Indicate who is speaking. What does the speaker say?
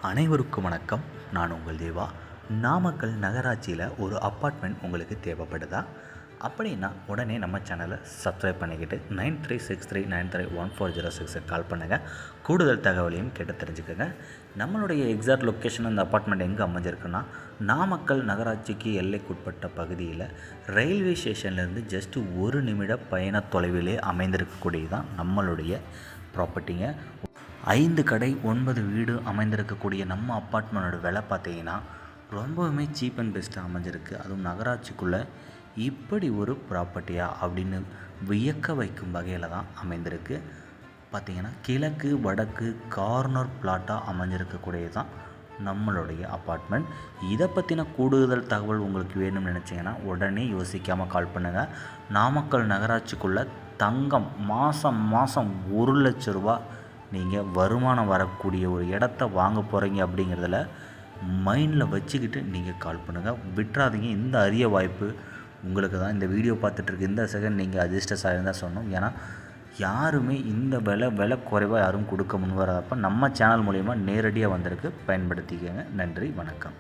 Speaker 1: அனைவருக்கும் வணக்கம். நான் உங்கள் தேவா. நாமக்கல் நகராட்சியில் ஒரு அப்பார்ட்மெண்ட் உங்களுக்கு தேவைப்படுதா? அப்படின்னா உடனே நம்ம சேனலை சப்ஸ்கிரைப் பண்ணிக்கிட்டு 9363931406 கால் பண்ணுங்கள். கூடுதல் தகவலையும் கேட்டு தெரிஞ்சுக்கோங்க. நம்மளுடைய எக்ஸாக்ட் லொக்கேஷன் அந்த அப்பார்ட்மெண்ட் எங்கே அமைஞ்சிருக்குன்னா, நாமக்கல் நகராட்சிக்கு எல்லைக்குட்பட்ட பகுதியில் ரயில்வே ஸ்டேஷன்லேருந்து ஜஸ்ட் 1 நிமிட பயண தொலைவிலே அமைந்திருக்கக்கூடியதான் நம்மளுடைய ப்ராப்பர்ட்டிங்க. 5 கடை 9 வீடு அமைந்திருக்கக்கூடிய நம்ம அப்பார்ட்மெண்ட்டோட விலை பார்த்தீங்கன்னா ரொம்பவுமே சீப் அண்ட் பெஸ்ட்டாக அமைஞ்சிருக்கு. அதுவும் நகராட்சிக்குள்ளே இப்படி ஒரு ப்ராப்பர்ட்டியா அப்படின்னு வியக்க வைக்கும் வகையில் தான் அமைந்திருக்கு. பார்த்திங்கன்னா கிழக்கு வடக்கு கார்னர் பிளாட்டாக அமைஞ்சிருக்கக்கூடியது தான் நம்மளுடைய அப்பார்ட்மெண்ட். இதை பற்றின கூடுதல் தகவல் உங்களுக்கு வேணும்னு நினச்சிங்கன்னா உடனே யோசிக்காமல் கால் பண்ணுங்கள். நாமக்கல் நகராட்சிக்குள்ளே தங்கம் மாதம் 1 லட்ச ரூபா நீங்கள் வருமானம் வரக்கூடிய ஒரு இடத்த வாங்க போகிறீங்க அப்படிங்கிறதுல மைண்டில் வச்சுக்கிட்டு நீங்கள் கால் பண்ணுங்கள். விட்டுறாதீங்க. இந்த அரிய வாய்ப்பு உங்களுக்கு தான். இந்த வீடியோ பார்த்துட்ருக்கு இந்த செகண்ட் நீங்கள் அட்ஜஸ்டஸாக இருந்தால் சொன்னோம். ஏன்னா யாருமே இந்த விலை குறைவாக யாரும் கொடுக்க முன் வராதப்போ நம்ம சேனல் மூலிமா நேரடியாக வந்திருக்கு. பயன்படுத்திக்கங்க. நன்றி, வணக்கம்.